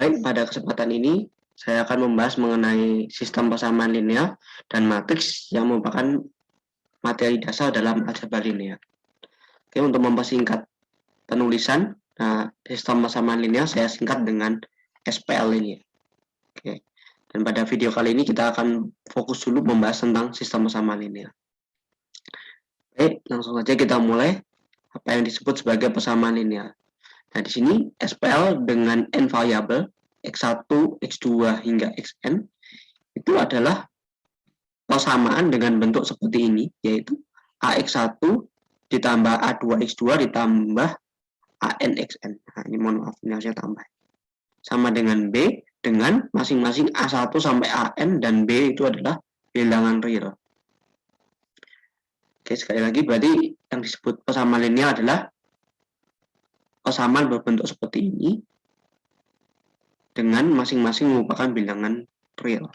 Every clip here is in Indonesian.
Baik, pada kesempatan ini saya akan membahas mengenai sistem persamaan linear dan matriks yang merupakan materi dasar dalam aljabar linear. Oke, untuk mempersingkat penulisan, sistem persamaan linear saya singkat dengan SPL ini. Oke, dan pada video kali ini kita akan fokus dulu membahas tentang sistem persamaan linear. Baik, langsung saja kita mulai apa yang disebut sebagai persamaan linear. Nah, di sini SPL dengan n variabel x1, x2 hingga xn itu adalah persamaan dengan bentuk seperti ini, yaitu AX1 ditambah A2X2 ditambah ANXN. Nah, ini mohon maaf, ini harusnya tambah. Sama dengan B dengan masing-masing A1 sampai AN dan B itu adalah bilangan real. Oke, sekali lagi berarti yang disebut persamaan linear adalah persamaan berbentuk seperti ini dengan masing-masing merupakan bilangan real.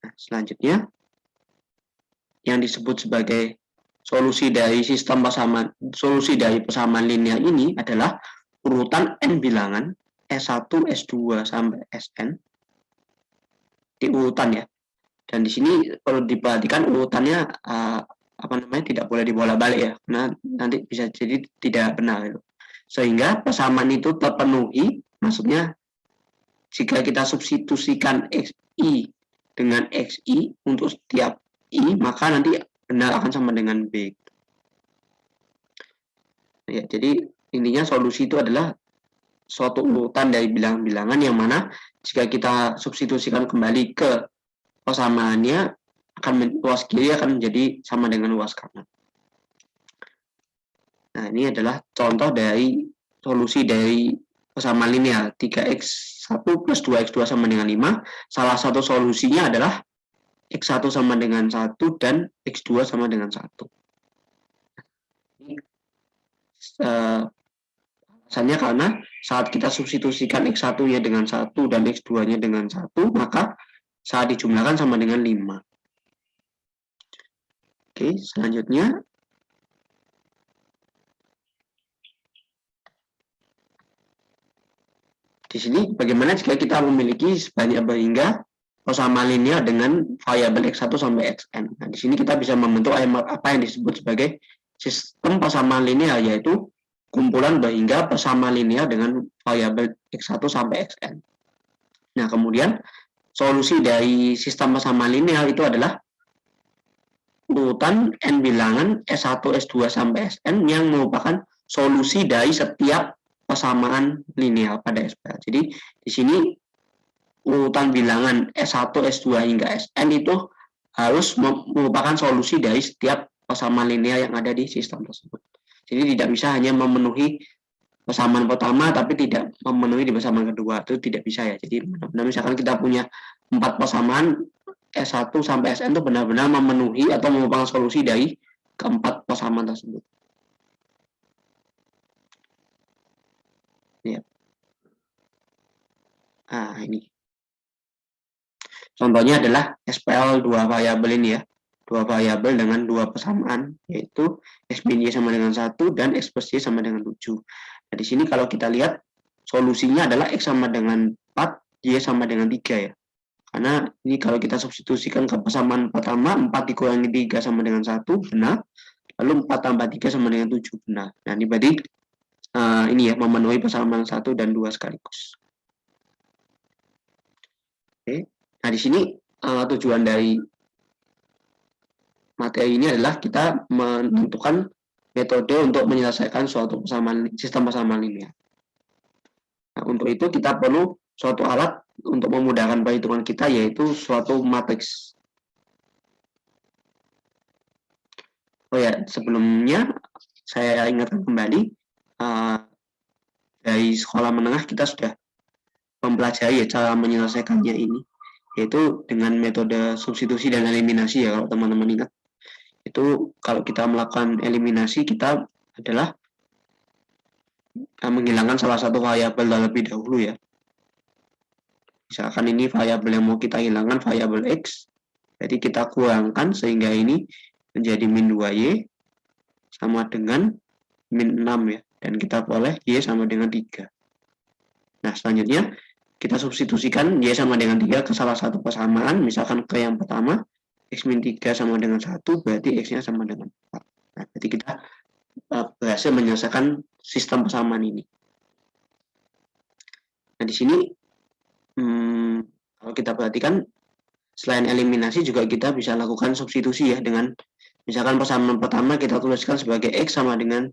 Nah, selanjutnya yang disebut sebagai solusi dari persamaan linear ini adalah urutan n bilangan S1, S2 sampai Sn di urutan ya. Dan di sini perlu diperhatikan urutannya tidak boleh dibolak-balik ya. Nah, nanti bisa jadi tidak benar itu. Sehingga persamaan itu terpenuhi, maksudnya jika kita substitusikan xi dengan xi untuk setiap i, maka nanti benar akan sama dengan b. Ya, jadi intinya solusi itu adalah suatu urutan dari bilangan-bilangan yang mana jika kita substitusikan kembali ke persamaannya, luas kiri akan menjadi sama dengan luas kanan. Nah, ini adalah contoh dari solusi dari persamaan linear 3x1 plus 2x2 sama dengan 5. Salah satu solusinya adalah x1 sama dengan 1 dan x2 sama dengan 1. Alasannya karena saat kita substitusikan x1-nya dengan 1 dan x2-nya dengan 1, maka saat dijumlahkan sama dengan 5. Oke, selanjutnya di sini bagaimana jika kita memiliki sebanyak berhingga persamaan linear dengan variabel x1 sampai xn. Nah, di sini kita bisa membentuk apa yang disebut sebagai sistem persamaan linear, yaitu kumpulan berhingga persamaan linear dengan variabel x1 sampai xn. Nah, kemudian solusi dari sistem persamaan linear itu adalah urutan n bilangan S1, S2 sampai Sn yang merupakan solusi dari setiap persamaan linear pada SPL. Jadi di sini urutan bilangan S1, S2 hingga Sn itu harus merupakan solusi dari setiap persamaan linear yang ada di sistem tersebut. Jadi tidak bisa hanya memenuhi persamaan pertama tapi tidak memenuhi di persamaan kedua, itu tidak bisa ya. Jadi benar-benar misalkan kita punya 4 persamaan S1 sampai Sn itu benar-benar memenuhi atau merupakan solusi dari keempat persamaan tersebut. Ya. Nah, ini. Contohnya adalah SPL 2 variabel ini ya. 2 variabel dengan 2 persamaan, yaitu X min Y sama dengan 1 dan X plus Y sama dengan 7. Nah, di sini kalau kita lihat solusinya adalah X sama dengan 4, Y sama dengan 3 ya. Karena ini kalau kita substitusikan ke persamaan pertama, 4 dikurangi 3 sama dengan 1, benar. Lalu 4 tambah 3 sama dengan 7, benar. Nah, ini berarti ini ya, memenuhi persamaan 1 dan 2 sekaligus. Oke. Nah, di sini tujuan dari materi ini adalah kita menentukan metode untuk menyelesaikan suatu sistem persamaan linear. Nah, untuk itu kita perlu suatu alat untuk memudahkan perhitungan kita, yaitu suatu matriks. Oh ya, sebelumnya saya ingatkan kembali, dari sekolah menengah kita sudah mempelajari ya cara menyelesaikannya ini, yaitu dengan metode substitusi dan eliminasi ya, kalau teman-teman ingat. Itu kalau kita melakukan eliminasi, kita adalah menghilangkan salah satu variabel terlebih dahulu ya. Misalkan ini variabel yang mau kita hilangkan variabel X, jadi kita kurangkan sehingga ini menjadi min 2Y sama dengan min 6 ya, dan kita peroleh Y sama dengan 3. Nah, selanjutnya kita substitusikan Y sama dengan 3 ke salah satu persamaan, misalkan ke yang pertama, X-3 sama dengan 1, berarti X-nya sama dengan 4. Nah, berarti kita berhasil menyelesaikan sistem persamaan ini. Nah, di sini kalau kita perhatikan, selain eliminasi juga kita bisa lakukan substitusi ya, dengan misalkan persamaan pertama kita tuliskan sebagai X sama dengan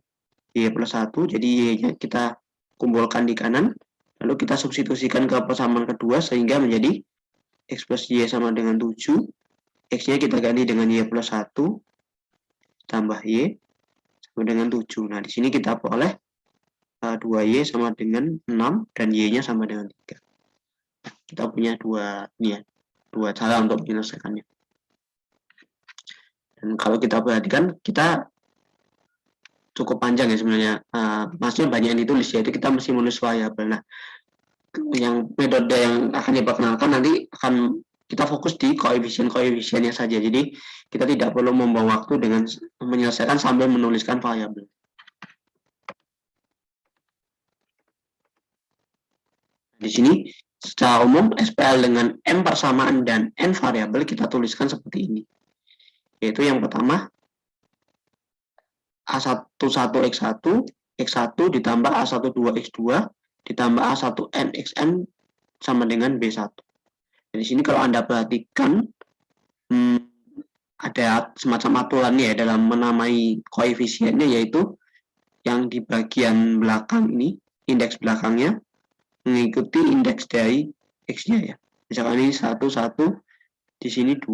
Y plus 1, jadi Y-nya kita kumpulkan di kanan, lalu kita substitusikan ke persamaan kedua sehingga menjadi X plus Y sama dengan 7, X-nya kita ganti dengan Y plus 1, tambah Y sama dengan 7. Nah, di sini kita peroleh 2Y sama dengan 6, dan Y-nya sama dengan 3. Kita punya dua cara untuk menyelesaikannya. Dan kalau kita perhatikan, kita cukup panjang ya sebenarnya, maksudnya banyak yang ditulis, yaitu kita mesti menulis variabel. Nah, yang metode yang akan diperkenalkan nanti akan kita fokus di koefisien-koefisiennya saja, jadi kita tidak perlu membawa waktu dengan menyelesaikan sambil menuliskan variabel. Di sini secara umum SPL dengan M persamaan dan N variabel kita tuliskan seperti ini, yaitu yang pertama A11X1, X1 ditambah A12X2 ditambah A1NXN sama dengan B1. Dan di sini kalau Anda perhatikan, ada semacam aturannya ya dalam menamai koefisiennya, yaitu yang di bagian belakang ini, indeks belakangnya mengikuti indeks dari X-nya ya. Misalkan ini 1, 1, di sini 2,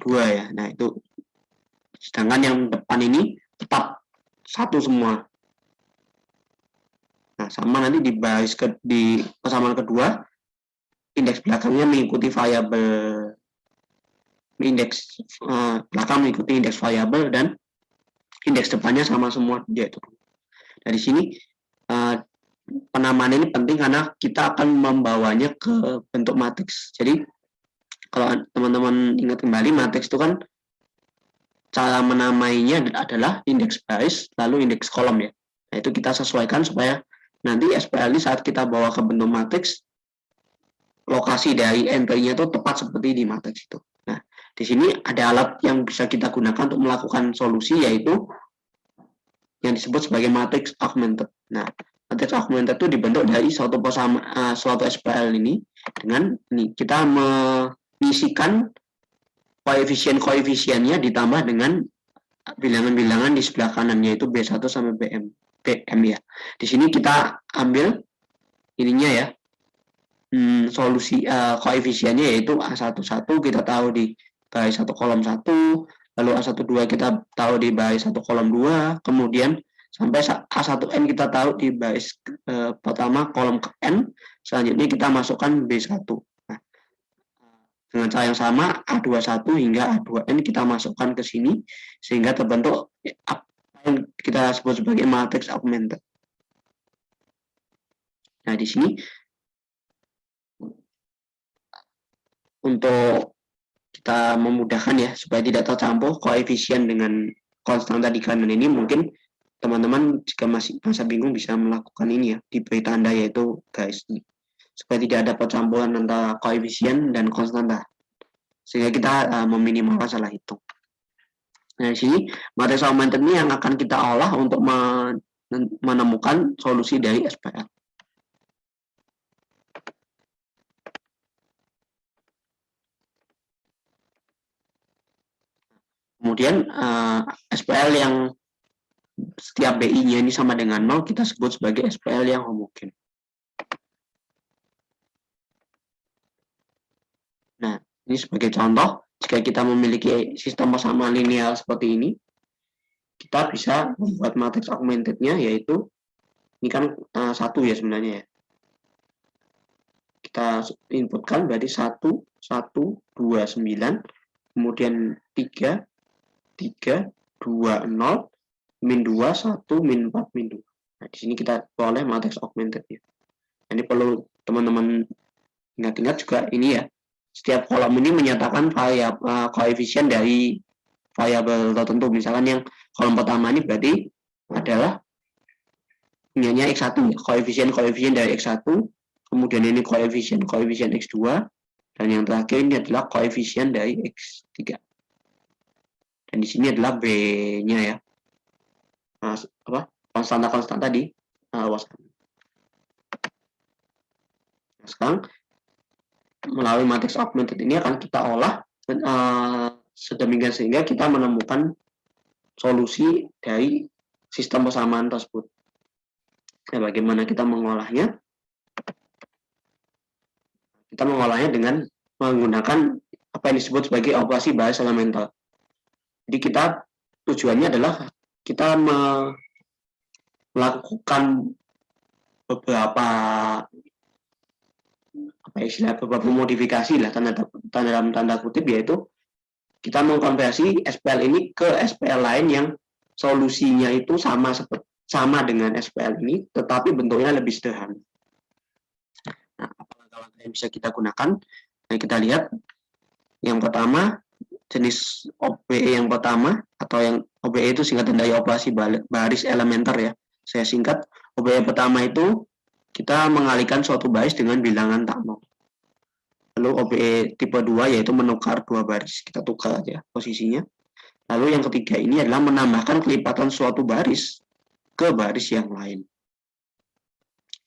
2 ya. Nah, itu. Sedangkan yang depan ini tetap 1 semua. Nah, sama nanti di persamaan kedua, indeks belakangnya mengikuti variabel, indeks belakang mengikuti indeks variabel, dan indeks depannya sama semua, yaitu. Dari sini penamaan ini penting karena kita akan membawanya ke bentuk matriks. Jadi kalau teman-teman ingat kembali, matriks itu kan cara menamainya adalah indeks baris lalu indeks kolom ya. Nah, itu kita sesuaikan supaya nanti SPL ini saat kita bawa ke bentuk matriks, lokasi dari entry-nya itu tepat seperti di matriks itu. Nah, di sini ada alat yang bisa kita gunakan untuk melakukan solusi, yaitu yang disebut sebagai matriks augmented. Nah, matriks augmented itu dibentuk dari suatu SPL ini dengan ini kita mengisikan koefisien-koefisiennya ditambah dengan bilangan-bilangan di sebelah kanan, yaitu B1 sampai BM ya. Di sini kita ambil ininya ya, solusi koefisiennya, yaitu A11 kita tahu di baris 1 kolom 1, lalu A12 kita tahu di baris 1 kolom 2, kemudian sampai A1N kita tahu di baris pertama kolom ke N, selanjutnya kita masukkan B1. Dengan cara yang sama, A21 hingga A2N kita masukkan ke sini, sehingga terbentuk apa yang kita sebut sebagai matriks augmented. Nah, di sini untuk kita memudahkan ya, supaya tidak tercampur koefisien dengan konstanta di kanan ini, mungkin teman-teman jika masih merasa bingung bisa melakukan ini ya, diberi tanda yaitu garis ini, supaya tidak ada percampuran antara koefisien dan konstanta, sehingga kita meminimalkan salah hitung. Nah, di sini matriks augmented ini yang akan kita olah untuk menemukan solusi dari SPL. Kemudian SPL yang setiap BI-nya ini sama dengan 0 kita sebut sebagai SPL yang homogen. Nah, ini sebagai contoh, jika kita memiliki sistem persamaan linear seperti ini, kita bisa membuat matriks augmented-nya, yaitu ini kan 1 ya sebenarnya ya. Kita inputkan berarti 1, 1, 2, 9, kemudian 3, 3, 2, 0, min 2, 1, min 4, min 2. Nah, di sini kita boleh matriks augmented ya. Ini perlu teman-teman ingat-ingat juga ini ya. Setiap kolom ini menyatakan koefisien dari variabel tertentu. Misalkan yang kolom pertama ini berarti adalah punyanya X1, koefisien dari X1, kemudian ini koefisien X2, dan yang terakhir ini adalah koefisien dari X3. Dan di sini adalah B-nya ya. Nah, konstanta tadi. Nah, sekarang melalui matriks augmented ini akan kita olah sedemikian sehingga kita menemukan solusi dari sistem persamaan tersebut. Nah, bagaimana kita mengolahnya? Kita mengolahnya dengan menggunakan apa yang disebut sebagai operasi baris elemental. Jadi tujuannya adalah kita melakukan beberapa beberapa modifikasi lah dalam tanda kutip, yaitu kita mengkonversi SPL ini ke SPL lain yang solusinya itu sama dengan SPL ini, tetapi bentuknya lebih sederhana. Nah, apa langkah-langkah yang bisa kita gunakan? Nah, kita lihat yang pertama, jenis OBE yang pertama, atau yang OBE itu singkatan dari operasi baris elementer ya. Saya singkat, OBE pertama itu kita mengalihkan suatu baris dengan bilangan tak nol. Lalu OBE tipe 2 yaitu menukar dua baris, kita tukar aja posisinya. Lalu yang ketiga ini adalah menambahkan kelipatan suatu baris ke baris yang lain.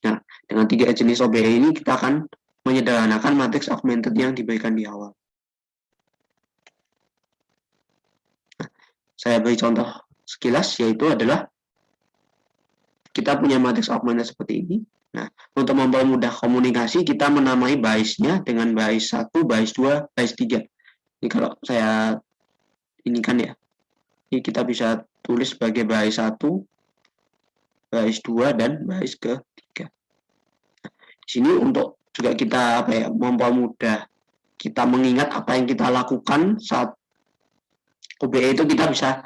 Nah, dengan 3 jenis OBE ini kita akan menyederhanakan matriks augmented yang diberikan di awal. Nah, saya beri contoh sekilas, yaitu adalah kita punya matriks augmented seperti ini. Nah, untuk mempermudah komunikasi, kita menamai barisnya dengan baris 1, baris 2, baris 3. Ini kalau saya ini kan ya, ini kita bisa tulis sebagai baris 1, baris 2, dan baris ke-3. Nah, di sini untuk juga kita mempermudah kita mengingat apa yang kita lakukan saat OBE itu, kita bisa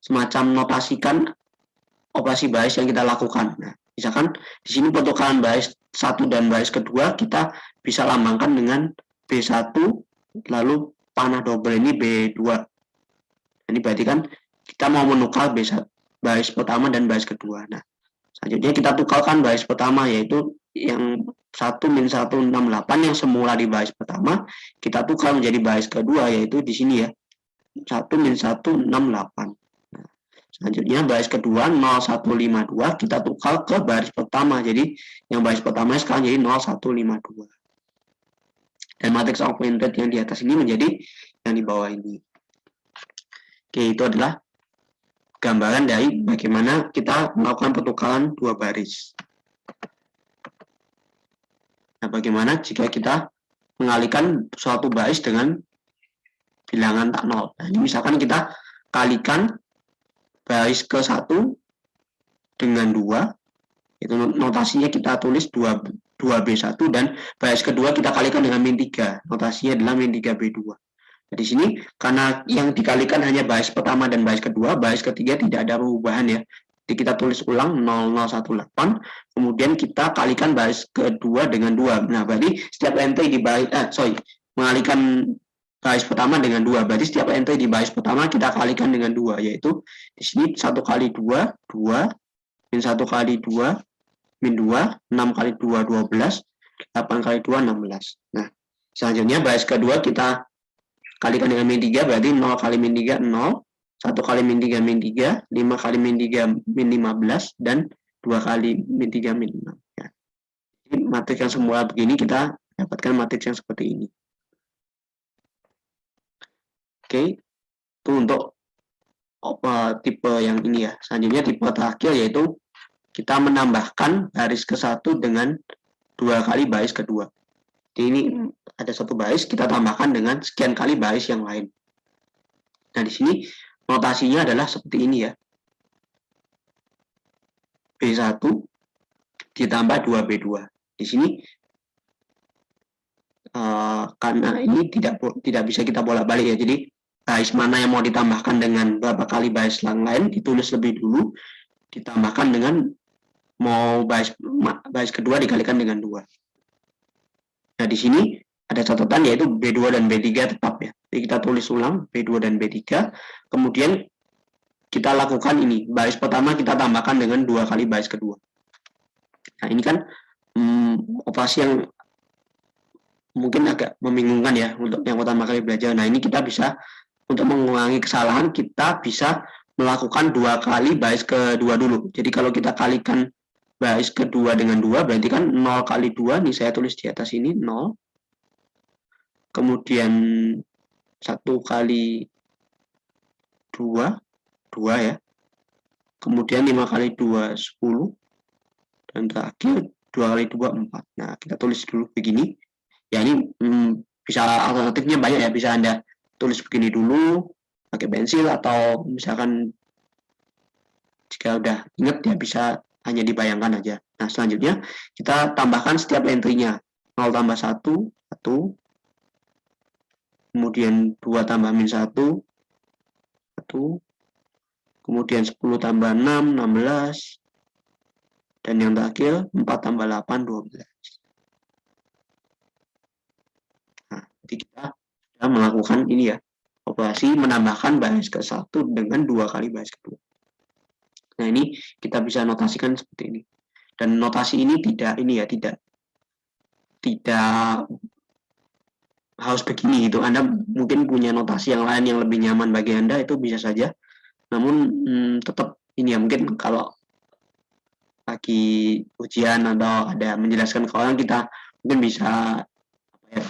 semacam notasikan operasi baris yang kita lakukan. Nah, misalkan di sini pertukaran baris 1 dan baris kedua kita bisa lambangkan dengan B1, lalu panah double ini B2. Ini berarti kan kita mau menukar baris pertama dan baris kedua. Nah, selanjutnya kita tukarkan baris pertama, yaitu yang 1-168 yang semula di baris pertama, kita tukar menjadi baris kedua, yaitu di sini ya, 1-168. Selanjutnya baris kedua 0152 kita tukar ke baris pertama. Jadi yang baris pertama sekarang jadi 0152. Dan matriks augmented yang di atas ini menjadi yang di bawah ini. Oke, itu adalah gambaran dari bagaimana kita melakukan pertukaran dua baris. Nah, bagaimana jika kita mengalihkan suatu baris dengan bilangan tak nol. Nah, ini misalkan kita kalikan baris ke-1 dengan 2, itu notasinya kita tulis 2B1, dan baris kedua kita kalikan dengan -3, notasinya adalah -3B2. Nah, di sini karena yang dikalikan hanya baris pertama dan baris kedua, baris ketiga tidak ada perubahan ya. Jadi kita tulis ulang 0018, kemudian kita kalikan baris kedua dengan 2. Nah, berarti setiap entry di baris mengalihkan baris pertama dengan 2, berarti setiap entry di baris pertama kita kalikan dengan 2, yaitu di sini 1 kali 2, 2, min 1 kali 2, min 2, 6 kali 2, 12, 8 kali 2, 16. Nah, selanjutnya baris kedua kita kalikan dengan min 3, berarti 0 kali min 3, 0, 1 kali min 3, min 3, 5 kali min 3, min 15, dan 2 kali min 3, min 6. Ya. Jadi matriks yang semula begini kita dapatkan matriks yang seperti ini. Oke, itu untuk tipe yang ini ya. Selanjutnya tipe terakhir, yaitu kita menambahkan baris ke-1 dengan 2 kali baris kedua. Jadi ini ada satu baris, kita tambahkan dengan sekian kali baris yang lain. Nah, di sini notasinya adalah seperti ini ya. B1 ditambah 2B2. Di sini karena ini tidak bisa kita bolak-balik ya. Jadi baris mana yang mau ditambahkan dengan berapa kali baris yang lain ditulis lebih dulu, ditambahkan dengan mau baris kedua dikalikan dengan 2. Nah, di sini ada catatan, yaitu B2 dan B3 tetap ya. Jadi kita tulis ulang B2 dan B3, kemudian kita lakukan ini, baris pertama kita tambahkan dengan 2 kali baris kedua. Nah, ini kan operasi yang mungkin agak membingungkan ya untuk yang pertama kali belajar. Nah, ini kita bisa untuk mengurangi kesalahan, kita bisa melakukan 2 kali baris kedua dulu. Jadi kalau kita kalikan baris kedua dengan 2, berarti kan 0 kali 2, nih saya tulis di atas ini 0. Kemudian 1 kali 2, 2 ya. Kemudian 5 kali 2, 10. Dan terakhir 2 kali 2, 4. Nah, kita tulis dulu begini. Ya, ini bisa alternatifnya banyak ya, bisa Anda tulis begini dulu pakai pensil, atau misalkan jika udah ingat ya bisa hanya dibayangkan aja. Nah, selanjutnya kita tambahkan setiap entry-nya. 0 tambah 1, 1. Kemudian 2 tambah min 1, 1. Kemudian 10 tambah 6, 16. Dan yang terakhir 4 tambah 8, 12. Nah, jadi kita sudah melakukan ini ya, operasi menambahkan baris ke-1 dengan 2 kali baris kedua. Nah, ini kita bisa notasikan seperti ini. Dan notasi ini tidak harus begini gitu. Anda mungkin punya notasi yang lain yang lebih nyaman bagi Anda, itu bisa saja. Namun tetap ini ya, mungkin kalau lagi ujian atau ada menjelaskan ke orang, kita mungkin bisa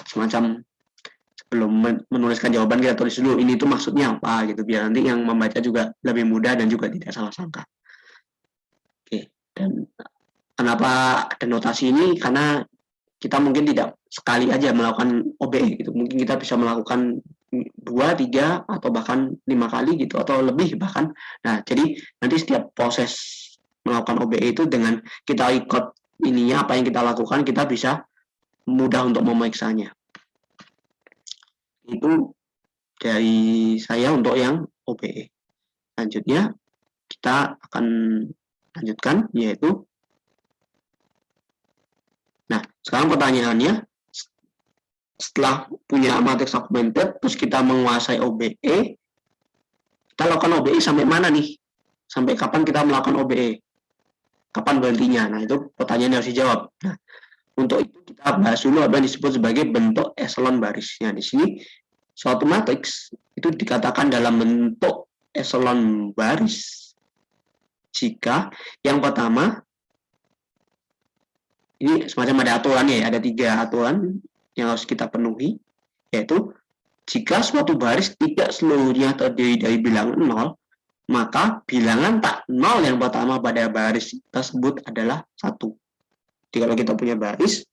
semacam sebelum menuliskan jawaban kita tulis dulu ini tuh maksudnya apa gitu, biar nanti yang membaca juga lebih mudah dan juga tidak salah sangka. Oke, dan kenapa ada notasi ini? Karena kita mungkin tidak sekali aja melakukan OBE gitu, mungkin kita bisa melakukan 2, 3 atau bahkan 5 kali gitu, atau lebih bahkan. Nah, jadi nanti setiap proses melakukan OBE itu dengan kita ikut ininya apa yang kita lakukan, kita bisa mudah untuk memeriksanya. Itu dari saya untuk yang OBE. Selanjutnya kita akan lanjutkan, yaitu nah, sekarang pertanyaannya, setelah punya matriks augmented terus kita menguasai OBE, kita lakukan OBE sampai mana nih? Sampai kapan kita melakukan OBE? Kapan berhentinya? Nah, itu pertanyaan yang harus dijawab. Nah, untuk itu kita bahas dulu apa yang disebut sebagai bentuk eselon barisnya. Di sini suatu matriks itu dikatakan dalam bentuk eselon baris jika yang pertama, ini semacam ada aturannya ya, ada 3 aturan yang harus kita penuhi, yaitu jika suatu baris tidak seluruhnya terdiri dari bilangan 0, maka bilangan tak 0 yang pertama pada baris tersebut adalah 1. Jadi kalau kita punya baris,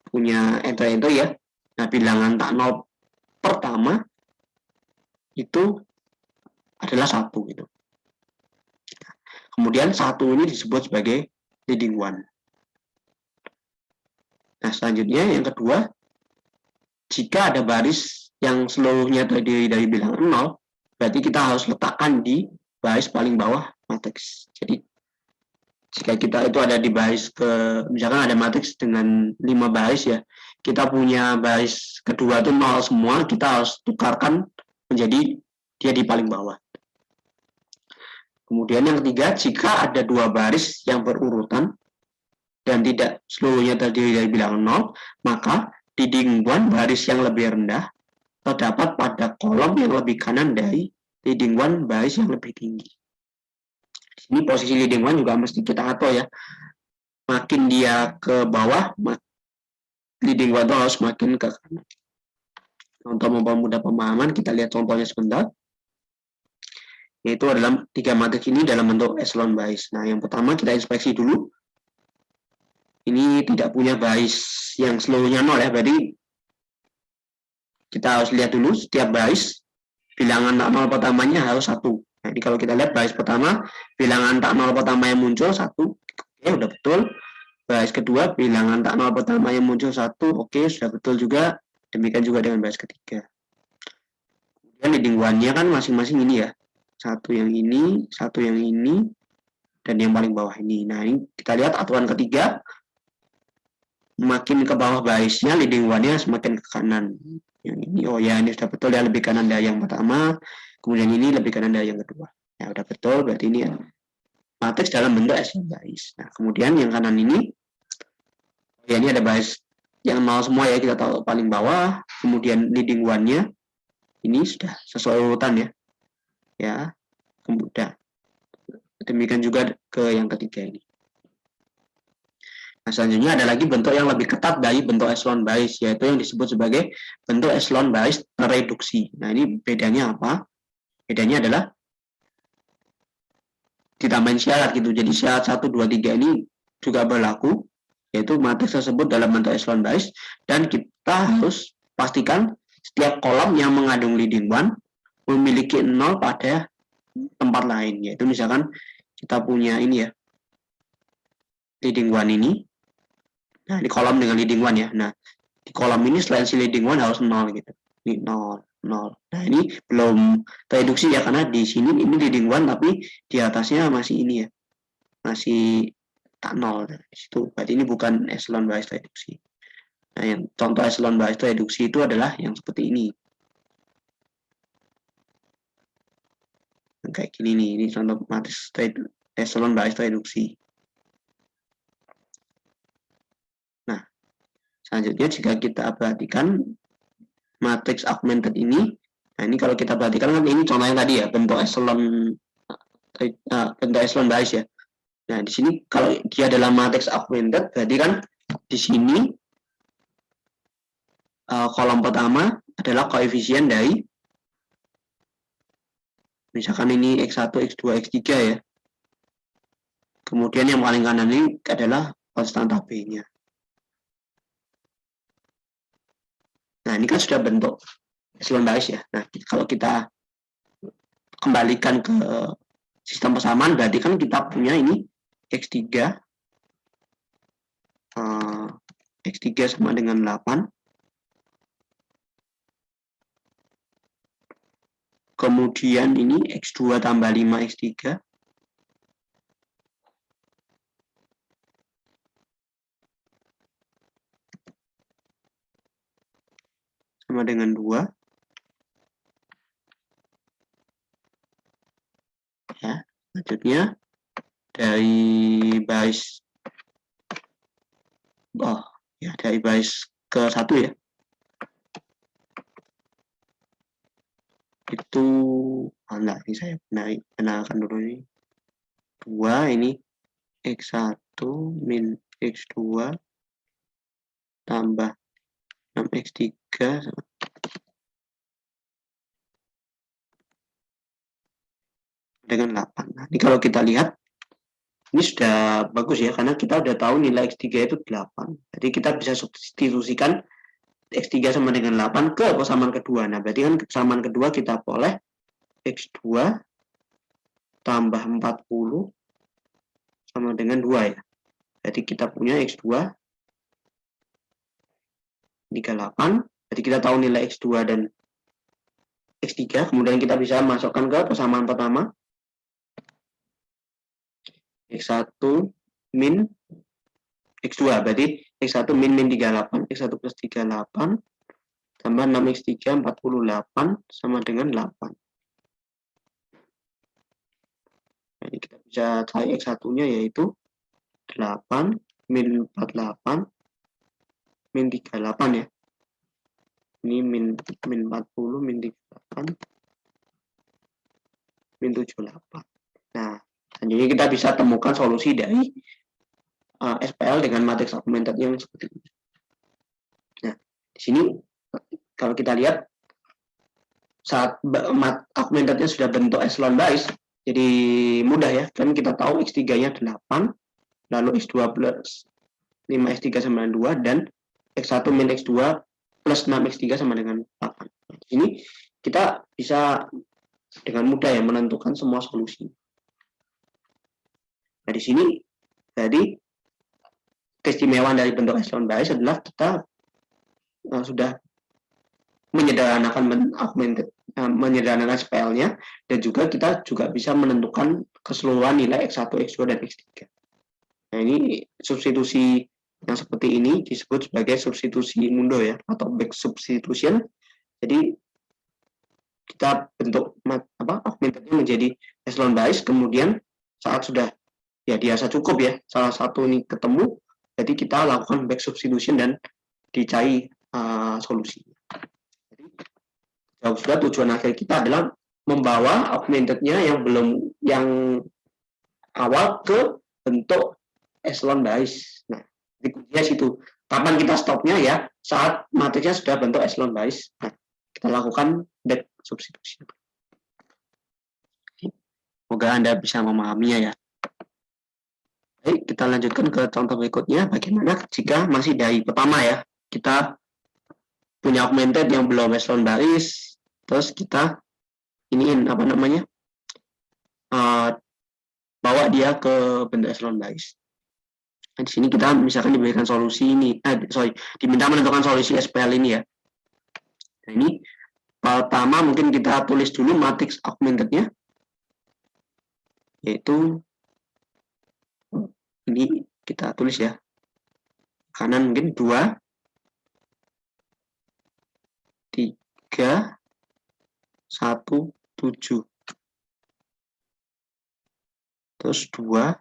punya entry ya, nah bilangan tak 0 pertama itu adalah 1 gitu. Kemudian 1 ini disebut sebagai leading one. Nah, selanjutnya yang kedua, jika ada baris yang seluruhnya terdiri dari bilangan 0, berarti kita harus letakkan di baris paling bawah matriks. Jadi jika kita itu ada di baris misalkan ada matriks dengan 5 baris ya, kita punya baris kedua itu 0 semua, kita harus tukarkan menjadi dia di paling bawah. Kemudian yang ketiga, jika ada 2 baris yang berurutan dan tidak seluruhnya terdiri dari bilangan 0, maka leading one baris yang lebih rendah terdapat pada kolom yang lebih kanan dari leading one baris yang lebih tinggi. Ini posisi leading one juga mesti kita atur ya. Makin dia ke bawah, leading one itu harus makin ke kanan. Untuk mempermudah pemahaman, kita lihat contohnya sebentar. Yaitu adalah 3 matriks ini dalam bentuk eselon baris. Nah, yang pertama kita inspeksi dulu. Ini tidak punya baris yang seluruhnya 0 ya, berarti kita harus lihat dulu setiap baris bilangan tak 0 pertamanya harus 1. Nah, jadi kalau kita lihat baris pertama, bilangan tak 0 pertama yang muncul 1, oke, udah betul. Baris kedua, bilangan tak 0 pertama yang muncul 1, oke, sudah betul juga. Demikian juga dengan baris ketiga. Kemudian leading one-nya kan masing-masing ini ya. 1 yang ini, 1 yang ini, dan yang paling bawah ini. Nah, ini kita lihat aturan ketiga, makin ke bawah barisnya, leading one-nya semakin ke kanan. Yang ini, oh ya, ini sudah betul ya, lebih kanan dari yang pertama, kemudian ini lebih kanan dari yang kedua. Ya, udah betul, berarti ini ya, matriks dalam bentuk eselon baris. Nah, kemudian yang kanan ini, Ya, ini ada bias yang nol semua ya, kita tahu paling bawah, kemudian leading one-nya ini sudah sesuai urutan ya. Ya, kemudian demikian juga ke yang ketiga ini. Nah, selanjutnya ada lagi bentuk yang lebih ketat dari bentuk echelon bias, yaitu yang disebut sebagai bentuk echelon bias tereduksi. Nah, ini bedanya apa? Bedanya adalah ditambahin syarat gitu. Jadi syarat 1, 2, 3 ini juga berlaku, yaitu matriks tersebut dalam bentuk echelon bias, dan kita harus pastikan setiap kolom yang mengandung leading one memiliki 0 pada tempat lain, yaitu misalkan kita punya ini ya, leading one ini. Nah, di kolom dengan leading one ya. Nah, di kolom ini selain si leading one harus 0 gitu. Ini 0, 0. Nah, ini belum tereduksi ya, karena di sini ini leading one tapi di atasnya masih ini ya. Masih tak 0 di situ. Berarti ini bukan echelon bias reduksi. Nah, yang contoh echelon bias reduksi itu adalah yang seperti ini. Yang kayak gini nih, ini contoh matriks echelon bias reduksi. Nah, selanjutnya jika kita perhatikan matriks augmented ini, nah ini kalau kita perhatikan kan ini contohnya tadi ya, bentuk echelon bias ya. Nah, di sini kalau dia adalah matriks augmented, berarti kan di sini kolom pertama adalah koefisien dari, misalkan ini X1, X2, X3 ya. Kemudian yang paling kanan ini adalah konstanta B-nya. Nah, ini kan sudah bentuk echelon bias ya. Nah, kalau kita kembalikan ke sistem persamaan, berarti kan kita punya ini X3 sama dengan 8. Kemudian ini X2 tambah 5 X3 sama dengan 2. Ya, selanjutnya dari bias dari bias ke 1 ya. Itu ini saya benarkan dulu ini. 2 ini X1 min X2 tambah 6X3 dengan 8. Nah, ini kalau kita lihat ini sudah bagus ya, karena kita udah tahu nilai X3 itu 8. Jadi kita bisa substitusikan X3 sama dengan 8 ke persamaan kedua. Nah, berarti kan persamaan kedua kita boleh X2 tambah 40 sama dengan 2 ya. Jadi kita punya X2 38. Jadi kita tahu nilai X2 dan X3. Kemudian kita bisa masukkan ke persamaan pertama. X1 min X2. Berarti X1 min 38. X1 plus 38 tambah 6X3 48 sama dengan 8. Jadi kita bisa cari X1-nya yaitu 8 min 48 min 38 ya. Ini min 40 min 38 min 78. Nah, selanjutnya kita bisa temukan solusi dari SPL dengan matriks augmented yang seperti ini. Nah, di sini kalau kita lihat saat augmentednya sudah bentuk echelon bias, jadi mudah ya. Kan kita tahu X3-nya 8, lalu X2 plus 5X3 sama dengan 2, dan X1 min X2 plus 6X3 sama dengan 8. Ini kita bisa dengan mudah ya menentukan semua solusi. Nah, di sini jadi keistimewaan dari bentuk echelon bias adalah kita sudah menyederhanakan menyederhanakan SPL-nya, dan juga kita juga bisa menentukan keseluruhan nilai X1, X2, dan X3. Nah, ini substitusi yang seperti ini disebut sebagai substitusi Mundo ya, atau back substitution. Jadi kita bentuk augmentednya menjadi echelon bias, kemudian saat sudah ya dirasa cukup ya salah satu ini ketemu, Jadi kita lakukan back substitution dan dicari solusi. Jadi sudah tujuan akhir kita adalah membawa augmented-nya yang awal ke bentuk echelon baris. Nah, di kuncinya situ. Kapan kita stopnya ya? Saat matriksnya sudah bentuk echelon baris. Nah, kita lakukan back substitution. Semoga Anda bisa memahaminya ya. Baik, kita lanjutkan ke contoh berikutnya. Bagaimana jika masih dari pertama ya, kita punya augmented yang belum echelon baris, terus kita iniin apa namanya, bawa dia ke bentuk echelon baris. Nah, di sini kita misalkan diberikan solusi ini, diminta menentukan solusi SPL ini ya. Nah, ini pertama mungkin kita tulis dulu matriks augmented-nya, yaitu ini kita tulis ya, kanan mungkin 2, 3, 1, 7, terus 2,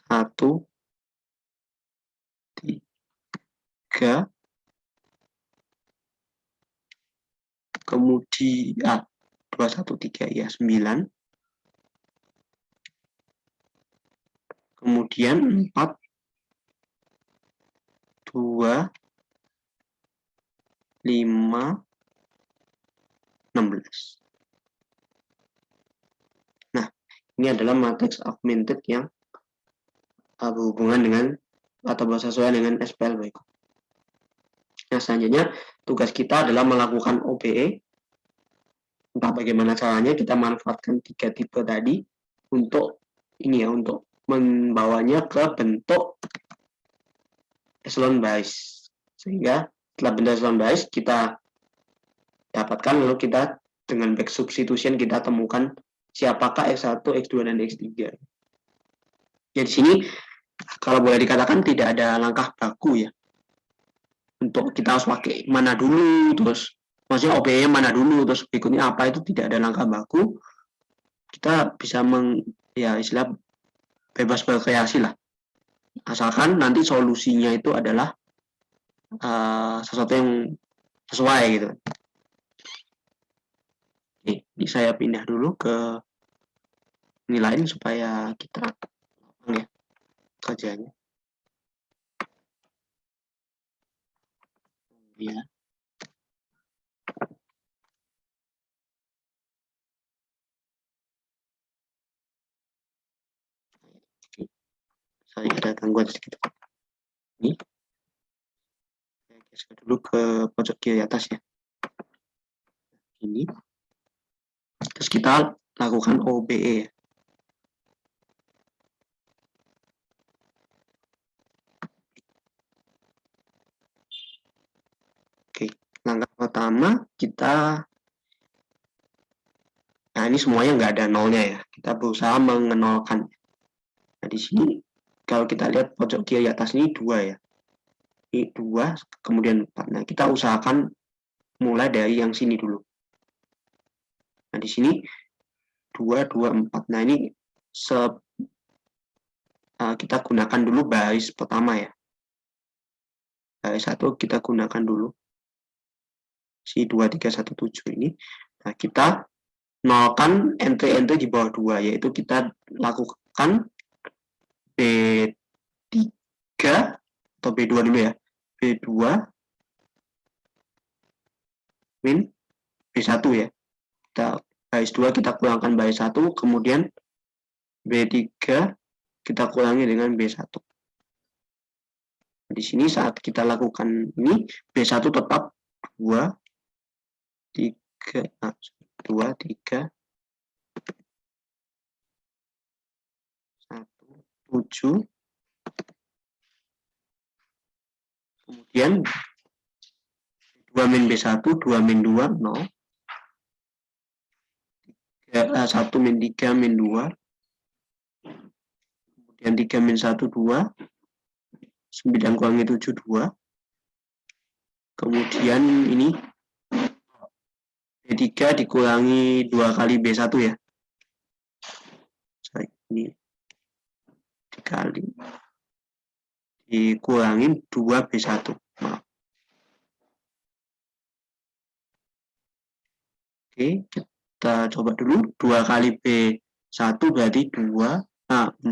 1, 3, kemudian 2, 1, 3 ya 9, kemudian 4, 2, 5, 16. Nah, ini adalah matriks augmented yang berhubungan dengan atau bersesuaian dengan SPL berikut. Nah, selanjutnya tugas kita adalah melakukan OBE. Entah bagaimana caranya kita manfaatkan 3 tipe tadi untuk ini ya, untuk membawanya ke bentuk echelon baris. Sehingga setelah bentuk echelon baris kita dapatkan, lalu kita dengan back substitution kita temukan siapakah X1, X2 dan X3. Ya di sini kalau boleh dikatakan tidak ada langkah baku ya. Untuk kita harus pakai mana dulu, terus maksudnya OBE-nya mana dulu, terus berikutnya apa, itu tidak ada langkah baku. Kita bisa istilah bebas berkreasi lah. Asalkan nanti solusinya itu adalah sesuatu yang sesuai gitu. Oke, ini saya pindah dulu ke ini lain supaya kita ya kerjanya. Ya. Oke. Saya ada gangguan sedikit. Ini saya geser dulu ke pojok kiri atas ya. Ini. Terus kita lakukan OBE. Oke, langkah pertama kita, nah ini semuanya nggak ada nolnya ya. Kita berusaha mengenolkan. Nah di sini kalau kita lihat pojok kiri atas ini 2 ya. Ini 2, kemudian 4. Nah kita usahakan mulai dari yang sini dulu. Nah di sini 2, 2, 4. Nah ini kita gunakan dulu baris pertama ya. Baris 1 kita gunakan dulu. Si 2, 3, 1, 7 ini. Nah kita nolkan entry-entry di bawah 2, yaitu kita lakukan B3 atau B2 dulu ya. B2 min B1 ya. Kita baris 2 kita kurangkan baris 1, kemudian B3 kita kurangi dengan B1. Di sini saat kita lakukan ini B1 tetap 2, 3, 2, 3, 1, 7. Kemudian 2 min B1, 2 min 2, 0. 1 min 3, min 2. Kemudian 3 min 1, 2. 9 kurangi 7, 2. Kemudian ini B3 dikurangi 2 kali B1 ya. Ini dikali dikurangin 2B1. Maaf. Oke, kita coba dulu. 2 kali B1 berarti 2, 4,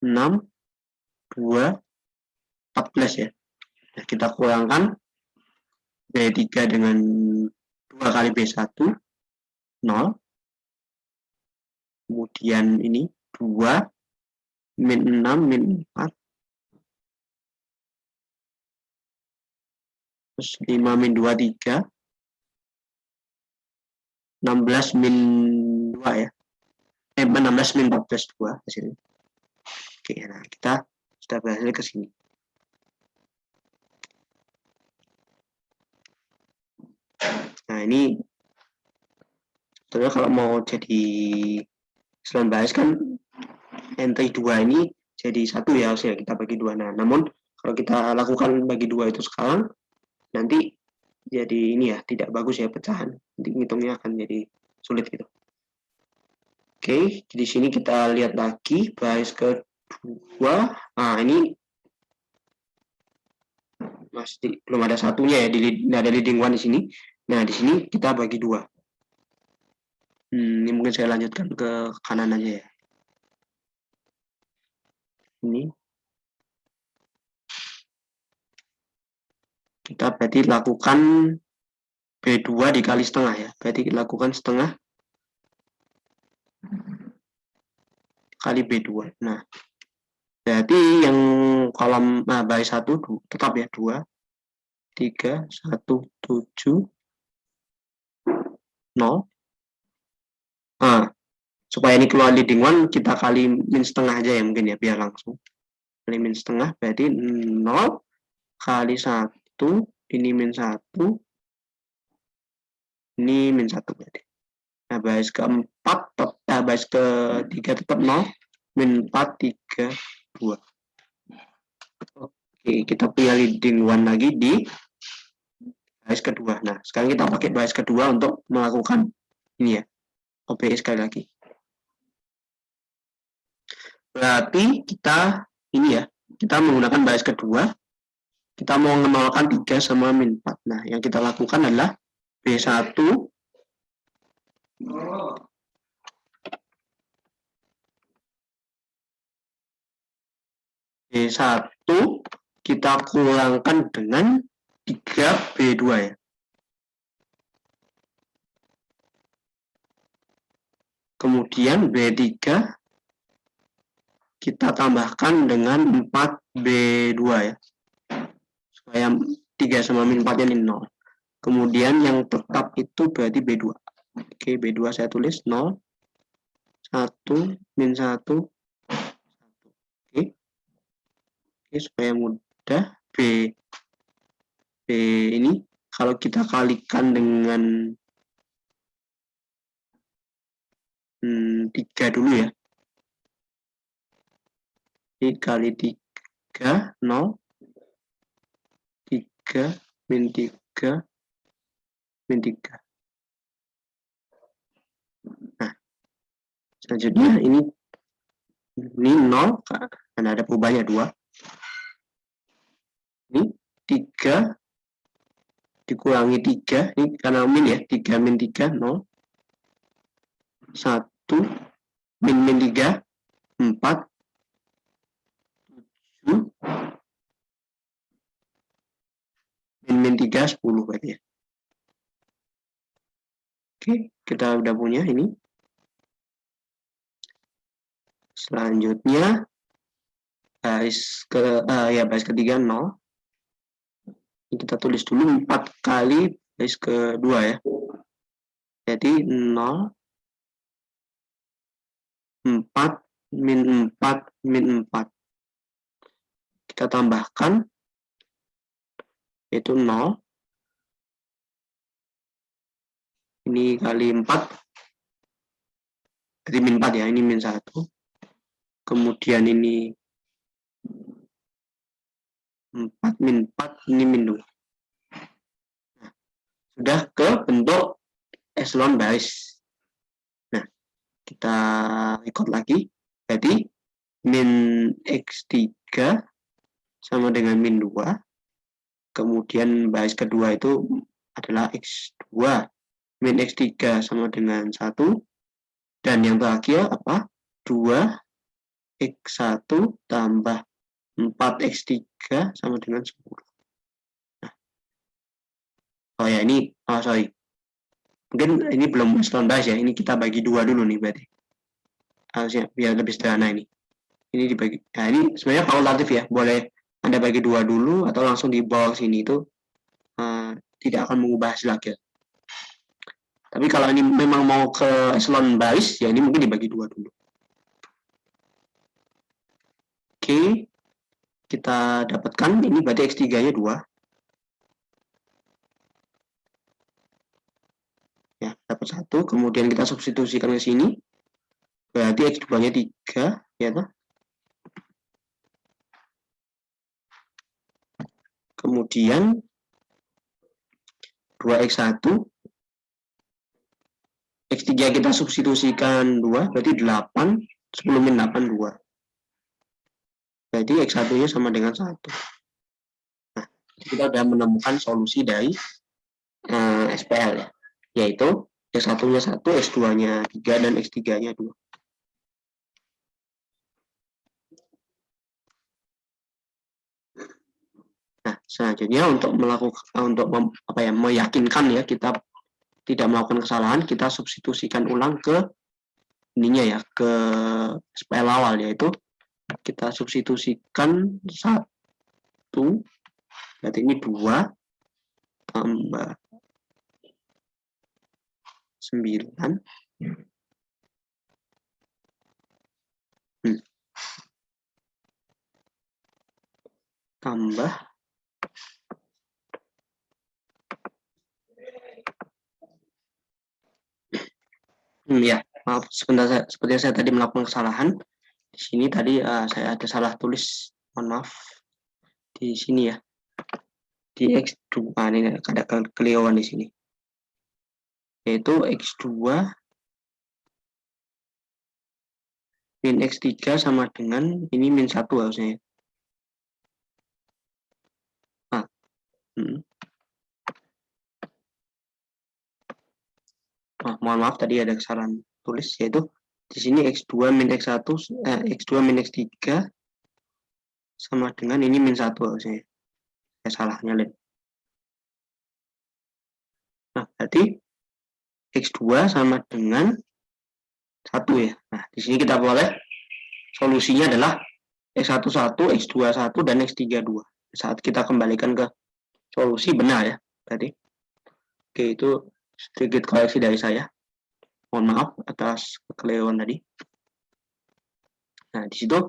6, 2, 14 ya. Nah, kita kurangkan B3 dengan 2 kali B1, 0. Kemudian ini 2, min 6, min 4. Terus 5, min 2, 3. 16, min 2 ya. 16, min 14, 2 hasilnya. Oke, nah kita sudah berhasil ke sini. Nah, ini sebetulnya kalau mau jadi echelon bias kan entry 2 ini jadi 1 ya, harusnya kita bagi 2. Nah, namun kalau kita lakukan bagi 2 itu sekarang, nanti jadi ini ya, tidak bagus ya pecahan. Nanti ngitungnya akan jadi sulit gitu. Oke, di sini kita lihat lagi bias kedua. Nah, ini masih belum ada satunya ya, ada leading one di sini. Nah, di sini kita bagi 2. Ini mungkin saya lanjutkan ke kanan aja ya. Ini kita berarti lakukan B2 dikali setengah ya. Berarti kita lakukan setengah kali B2. Nah, berarti yang kolom bias 1 tetap ya 2, 3, 1, 7, 0. Nah, supaya ini keluar leading one, kita kali min setengah aja ya mungkin ya, biar langsung. Kali min setengah berarti 0 kali 1, ini min 1, ini min 1 berarti. Nah, bias keempat, bias ketiga tetap 0, min 4, 3, 2. Oke, kita punya leading one lagi di bias kedua. Nah, sekarang kita pakai bias kedua untuk melakukan ini ya, OBE sekali lagi. Berarti kita ini ya, kita menggunakan bias kedua, kita mau menolakkan 3 sama min 4. Nah, yang kita lakukan adalah B1 B1 kita kurangkan dengan 3B2 ya. Kemudian B3 kita tambahkan dengan 4B2 ya. Supaya 3 sama min 4-nya ini 0. Kemudian yang tetap itu berarti B2. Oke, B2 saya tulis 0, 1, min 1, 1. Oke, supaya mudah, B ini kalau kita kalikan dengan 3 dulu ya. Ini kali 3, 0, 3, min 3, min 3. Nah, selanjutnya ini 0, karena ada perubahannya 2. Ini 3 dikurangi 3, ini karena min ya, 3 min 3, 0. 1, min 3, 4, 7, min 3, 10 berarti ya. Oke, kita udah punya ini. Selanjutnya, bias ketiga 0. Ini kita tulis dulu 4 kali bias kedua ya. Jadi 0, 4, min 4, min 4. Kita tambahkan, yaitu 0. Ini kali 4, jadi min 4 ya, ini min 1. Kemudian ini 4, min 4, ini min 2. Nah, sudah ke bentuk echelon bias. Nah, kita record lagi. Berarti min X3 sama dengan min 2. Kemudian baris kedua itu adalah X2 min X3 sama dengan 1. Dan yang terakhir apa? 2X1 tambah 4X3 sama dengan 10. Nah, oh ya ini, sorry. Mungkin ini belum echelon baris ya, ini kita bagi 2 dulu nih berarti. Harusnya biar lebih sederhana ini. Ini dibagi, nah ini sebenarnya fakultatif ya, boleh Anda bagi 2 dulu atau langsung di bawah sini itu tidak akan mengubah hasil akhir. Tapi kalau ini memang mau ke echelon baris, ya ini mungkin dibagi 2 dulu. Oke, kita dapatkan ini berarti X3-nya 2. Ya, dapat 1, kemudian kita substitusikan ke sini. Berarti X2-nya 3, ya toh? Kemudian 2X1, X3 kita substitusikan 2, berarti 8, 10 min 8, 2. Berarti X1-nya sama dengan 1. Nah, kita sudah menemukan solusi dari SPL ya, yaitu X1-nya 1, X2-nya 3, dan X3-nya 2. Nah, selanjutnya untuk meyakinkan ya kita tidak melakukan kesalahan, kita substitusikan ulang ke ininya ya, ke SPL awal, yaitu kita substitusikan 1, berarti ini 2 tambah 9 tambah ya, maaf sebentar, seperti saya tadi melakukan kesalahan. Di sini tadi saya ada salah tulis, mohon maaf. Di sini ya. Di X2, ini ada kekeliruan di sini. Yaitu X2 min X3 sama dengan ini min 1 harusnya ya. Mohon maaf tadi ada kesalahan tulis, yaitu di sini X2 min X1 X2 min X3 sama dengan ini min 1 harusnya. Saya salah nyalin. Nah, berarti X2 sama dengan 1 ya. Nah, di sini kita boleh solusinya adalah X1 1, X2 1, dan X3 2. Saat kita kembalikan ke solusi benar ya. Berarti oke, itu sedikit koreksi dari saya. Mohon maaf atas kekeliruan tadi. Nah, di situ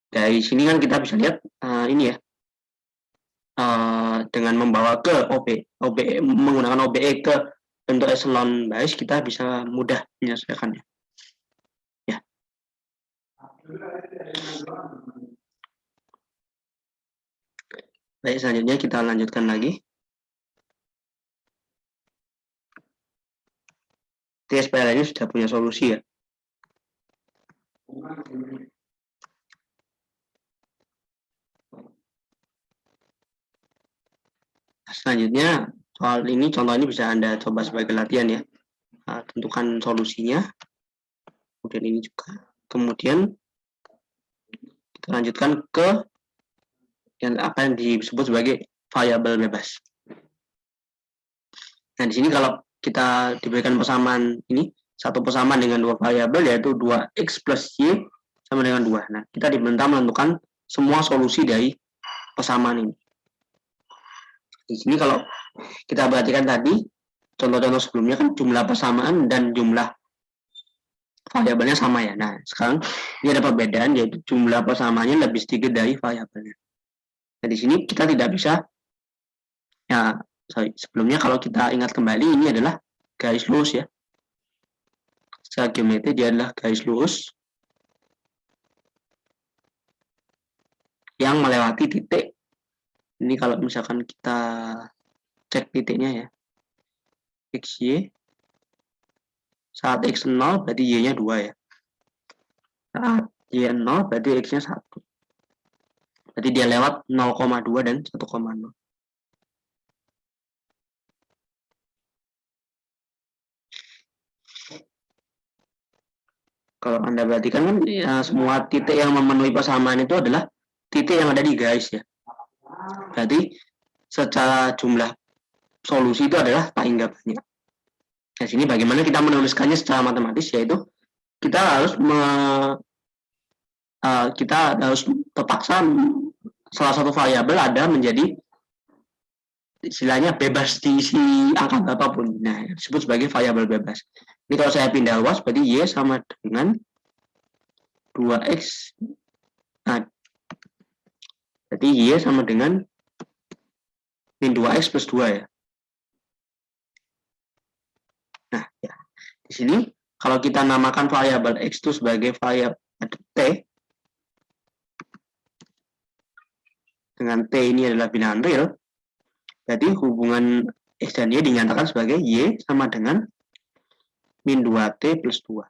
dari sini kan kita bisa lihat ini ya, dengan membawa ke OBE menggunakan OBE ke bentuk echelon baris, kita bisa mudah menyelesaikannya. Ya. Baik, selanjutnya kita lanjutkan lagi. TSPL ini sudah punya solusi ya. Selanjutnya soal ini, contoh ini bisa Anda coba sebagai latihan ya. Tentukan solusinya. Kemudian ini juga. Kemudian kita lanjutkan ke yang apa yang disebut sebagai variabel bebas. Nah, di sini kalau kita diberikan persamaan ini, satu persamaan dengan dua variabel, yaitu 2x plus y sama dengan 2. Nah, kita diminta menentukan semua solusi dari persamaan ini. Di sini kalau kita perhatikan tadi, contoh-contoh sebelumnya kan jumlah persamaan dan jumlah variabelnya sama ya. Nah, sekarang ini ada perbedaan, yaitu jumlah persamaannya lebih sedikit dari variabelnya. Nah, di sini kita tidak bisa, ya, sebelumnya kalau kita ingat kembali, ini adalah garis lurus ya. Secara geometri dia adalah garis lurus yang melewati titik. Ini kalau misalkan kita cek titiknya ya, XY, saat X 0 berarti Y-nya 2 ya. Saat Y 0 berarti X-nya 1. Berarti dia lewat 0,2 dan 1,0. Kalau Anda perhatikan kan ya, semua titik yang memenuhi persamaan itu adalah titik yang ada di garis ya. Berarti secara jumlah solusi itu adalah paling nggak banyak. Nah, sini bagaimana kita menuliskannya secara matematis, yaitu kita harus terpaksa salah satu variabel ada menjadi istilahnya bebas diisi angka berapapun. Nah, disebut sebagai variabel bebas. Ini kalau saya pindah luas, berarti Y sama dengan 2X. Nah, berarti Y sama dengan min 2X plus 2 ya. Nah, ya. Di sini, kalau kita namakan variabel X itu sebagai variabel T, dengan T ini adalah bilangan real, jadi hubungan X dan Y dinyatakan sebagai Y sama dengan min 2T plus 2.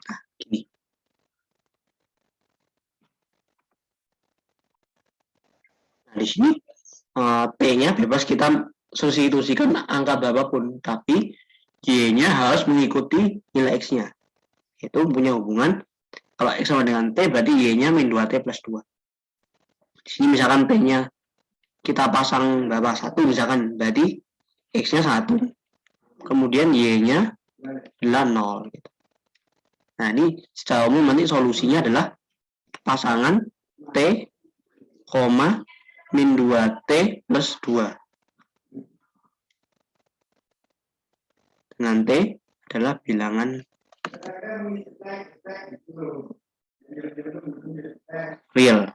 Nah, gini. Nah, di sini T-nya bebas kita substitusikan angka berapapun, tapi Y-nya harus mengikuti nilai X-nya. Itu punya hubungan, kalau X sama dengan T, berarti Y-nya min 2T plus 2. Di sini misalkan T-nya kita pasang berapa? 1 misalkan, berarti X-nya 1. Kemudian Y-nya adalah 0. Gitu. Nah, ini secara umum nanti solusinya adalah pasangan T, min 2T plus 2. Dengan T adalah bilangan real.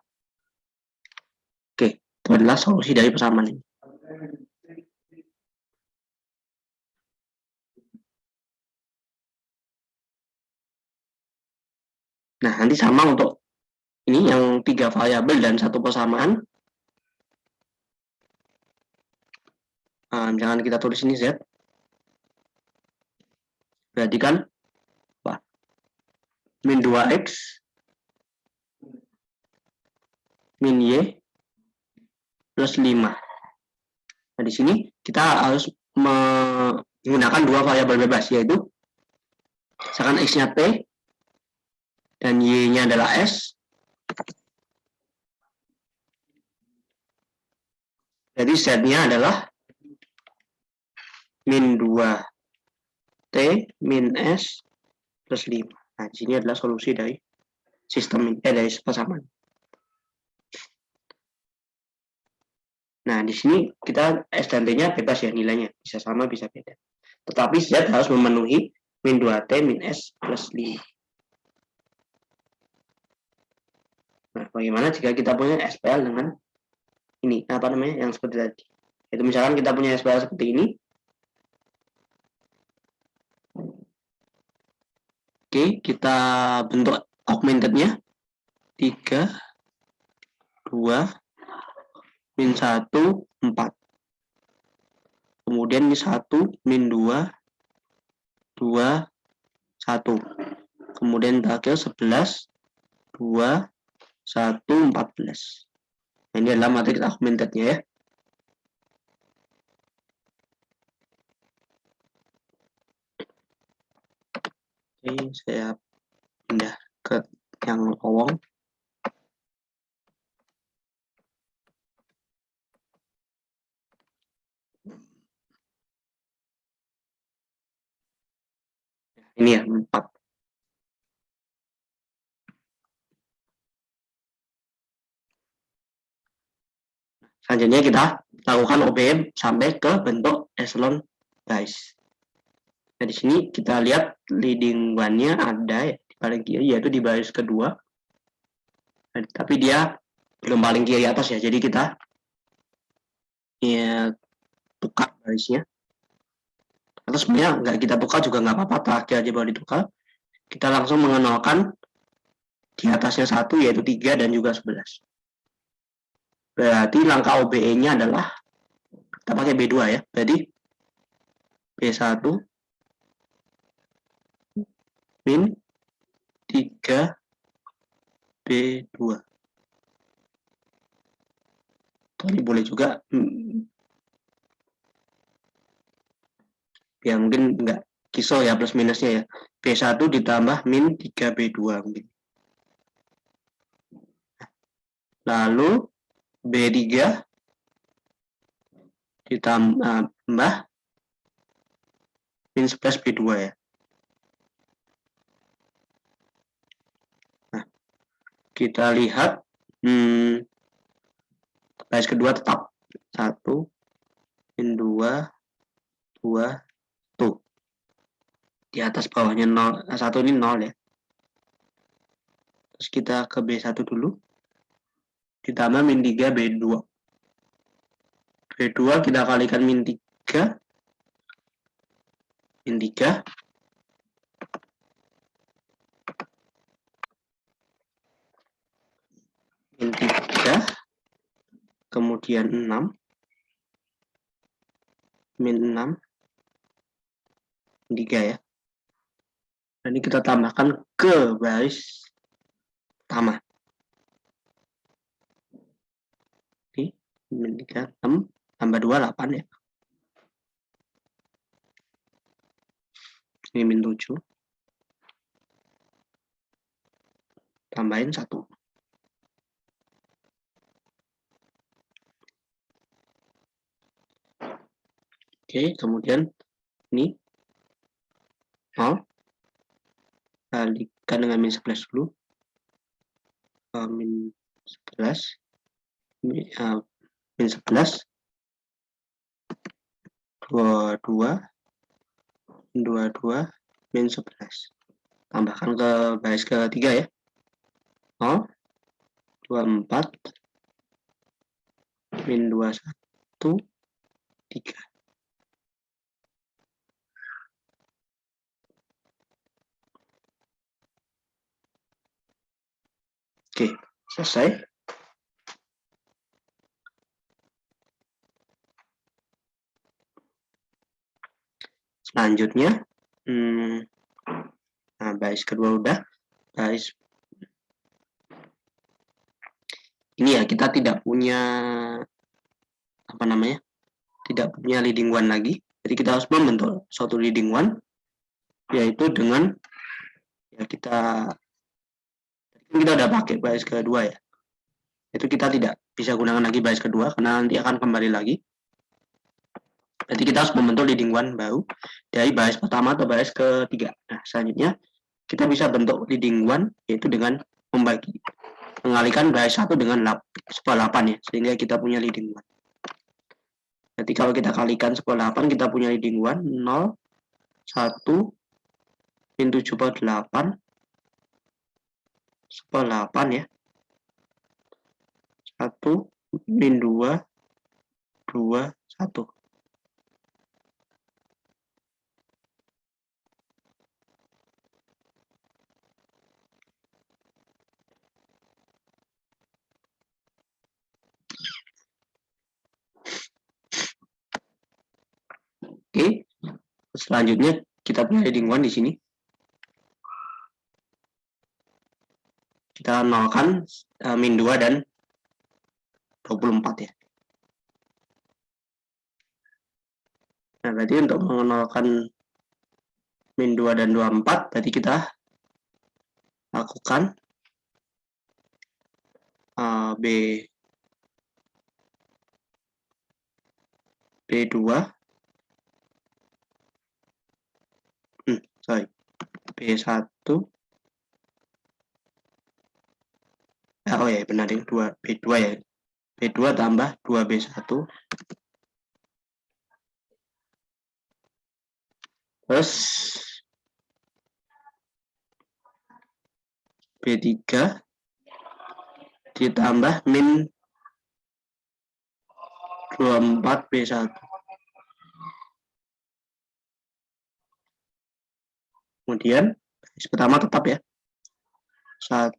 Oke, itu adalah solusi dari persamaan ini. Nah, nanti sama untuk ini yang 3 variabel dan 1 persamaan. Jangan kita tulis ini Z. Berarti kan min 2X min Y plus 5. Nah, di sini kita harus menggunakan 2 variabel bebas, yaitu misalkan X-nya T dan Y-nya adalah S. Jadi Z-nya adalah min 2T min S plus 5. Nah, di sini adalah solusi dari sistem ini, dari persamaan. Nah, di sini kita S dan T-nya bebas ya nilainya, bisa sama bisa beda. Tetapi Z harus memenuhi min 2T min S plus 5. Nah, bagaimana jika kita punya SPL dengan ini, apa namanya, yang seperti tadi. Itu misalkan kita punya SPL seperti ini. Oke, kita bentuk augmented-nya. 3, 2, min 1, 4. Kemudian ini 1, min 2, 2, 1. Kemudian terakhir 11, 2, 1, 14. Nah, ini adalah matriks augmented-nya ya. Oke, saya pindah ke yang lowong. Ini ya, 4. Selanjutnya kita lakukan OBM sampai ke bentuk echelon guys. Nah, di sini kita lihat leading one-nya ada ya, di paling kiri, yaitu di baris kedua. Nah, tapi dia belum paling kiri atas ya, jadi kita ya tukar barisnya. Atau sebenarnya nggak kita tukar juga nggak apa-apa, terakhir aja baru ditukar. Kita langsung mengenalkan di atasnya 1, yaitu 3 dan juga 11. Berarti langkah OBE-nya adalah kita pakai B2 ya. Berarti B1 min 3B2. Ini boleh juga ya mungkin enggak kisah ya plus minusnya ya. B1 ditambah min 3B2 mungkin. Lalu B3 ditambah min 11 B2 ya. Nah, kita lihat baris kedua tetap 1 min 2 2 tuh. Di atas bawahnya 0, 1 ini 0 ya. Terus kita ke B1 dulu. Ditambah min 3 B2. B2 kita kalikan min 3. Min 3. Min 3. Kemudian 6. Min 6. Min 3 ya. Dan ini kita tambahkan ke baris pertama. Ini min 3, 6, tambah 2, 8 ya. Ini min 7. Tambahin 1. Oke, kemudian ini 0. Kalikan dengan min 11 dulu. Min 11. Min 11. 22. 22 min 11. Tambahkan ke baris ketiga ya. 0. 24 min 21 3. Oke, selesai. Selanjutnya, nah baris kedua udah, baris ini ya kita tidak punya apa namanya, tidak punya leading one lagi. Jadi kita harus membentuk suatu leading one, yaitu dengan ya kita udah pakai baris kedua ya. Itu kita tidak bisa gunakan lagi baris kedua karena nanti akan kembali lagi. Jadi kita harus membentuk leading one baru dari baris pertama atau baris ketiga. Nah, selanjutnya kita bisa bentuk leading one yaitu dengan mengalihkan baris 1 dengan 8 ya, sehingga kita punya leading one. Jadi kalau kita kalikan 8 kita punya leading one 0 1 min 7 per 8 8 ya. 1 min 2 2 1. Oke. Selanjutnya kita punya leading one di sini. Kita nolkan min 2 dan 24 ya. Nah, berarti untuk mengenalkan min 2 dan 24, berarti kita lakukan B2 B1 oh ya benar yang 2 B2 ya. B2 tambah 2B1 terus B3 ditambah min 24B1. Kemudian baris pertama tetap ya. 1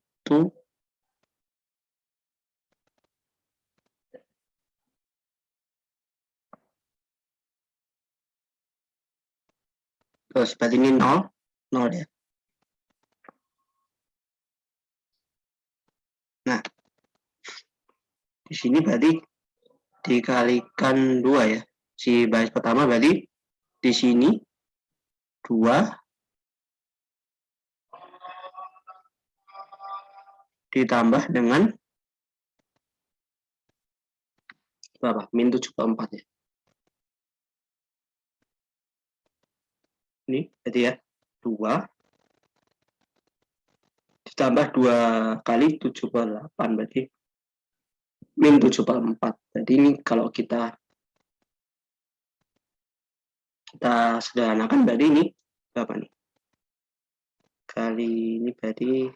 terus berarti ini 0 ya. Di sini berarti dikalikan 2 ya. Si baris pertama berarti di sini 2 ditambah dengan berapa? Min 7/4 ya. Ini berarti ya 2 ditambah 2 kali 7/8 berarti min 7/4. Jadi ini kalau kita sederhanakan berarti ini berapa nih? Kali ini berarti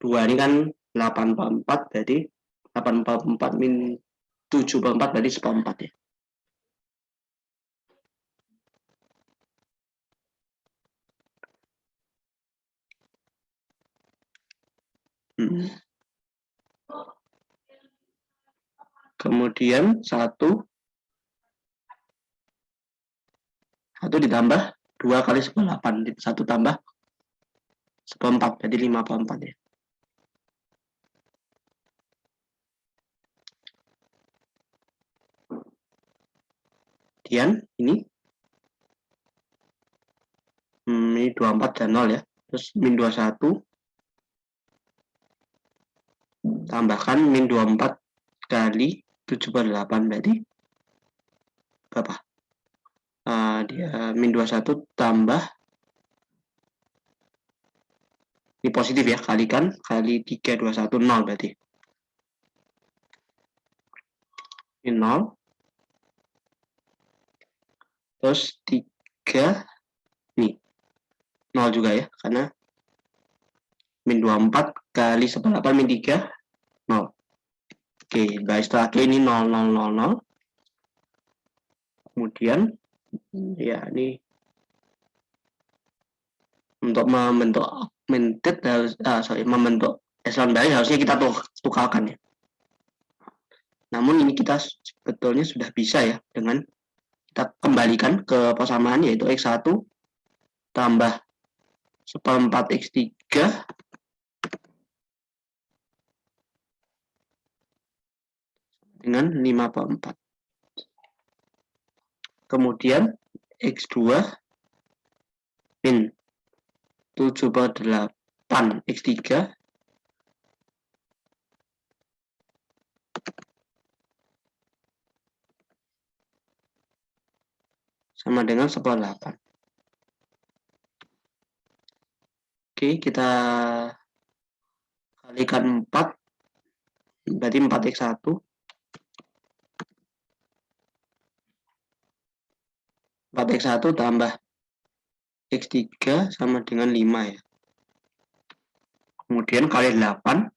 2 ini kan 8/4 berarti 8/4 min 7/4 berarti 1/4 ya. Kemudian 1 ditambah 2 kali 1/8, 1 tambah 1/4 jadi 5/4 ya. Kemudian ini 24 dan 0 ya. Terus min 21 tambahkan min 24 kali 7/8 berarti berapa? Dia min 21 tambah ini positif ya, kalikan kali 321 0 berarti ini 0 terus 3 nih 0 juga ya, karena min 24 kali 1/8 min 3 0. Oke, baris terakhir ini 0 0 0 0. Kemudian ya ini untuk membentuk augmented harus membentuk echelon baris harusnya kita tukarkan ya. Namun ini kita sebetulnya sudah bisa ya dengan kita kembalikan ke persamaan yaitu X1 tambah 1/4 X3 dengan 5/4. Kemudian X2 min 7/8 X3 sama dengan 1/8. Oke, kita kalikan 4 berarti 4x1 4x1 tambah x3 sama dengan 5 ya. Kemudian kali 8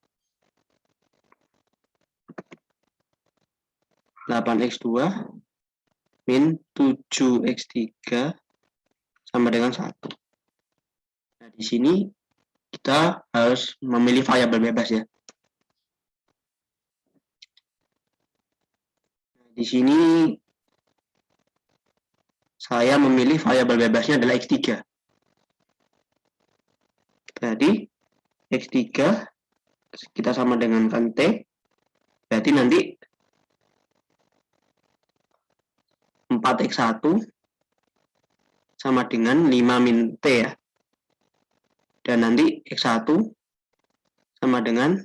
8x2 min 7x3 sama dengan 1. Nah, di sini kita harus memilih variabel bebas ya. Di sini saya memilih variabel bebasnya adalah X3. Jadi X3 kita sama dengan kan T. Berarti nanti 4x1 sama dengan 5 min T ya. Dan nanti X1 sama dengan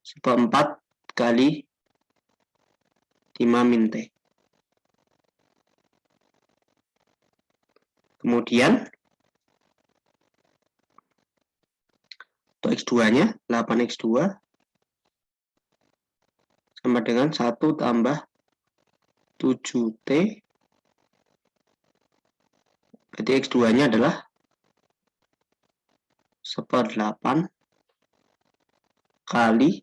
1/4 kali 5 min T. Kemudian untuk X2-nya 8x2 sama dengan 1 tambah 7T. Berarti X2-nya adalah 1/8 kali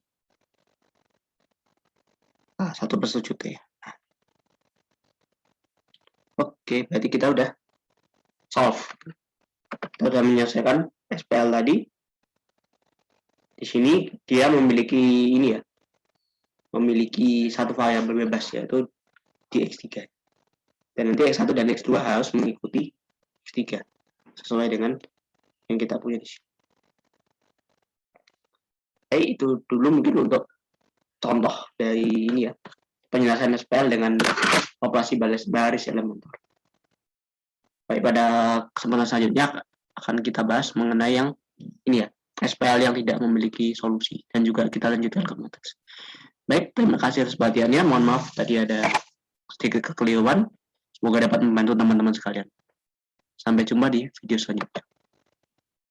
1/7T. Nah. Oke, berarti kita udah solve. Kita sudah menyelesaikan SPL tadi. Di sini dia memiliki ini ya, memiliki satu variabel bebas yaitu di X3. Dan nanti X1 dan X2 harus mengikuti X3 sesuai dengan yang kita punya di sini. Baik, itu dulu mungkin untuk contoh dari ini ya, penjelasan SPL dengan operasi baris elementor. Baik, pada kesempatan selanjutnya akan kita bahas mengenai yang ini ya, SPL yang tidak memiliki solusi, dan juga kita lanjutkan ke matriks. Baik, terima kasih atas perhatiannya. Mohon maaf tadi ada sedikit kekeliruan. Semoga dapat membantu teman-teman sekalian. Sampai jumpa di video selanjutnya.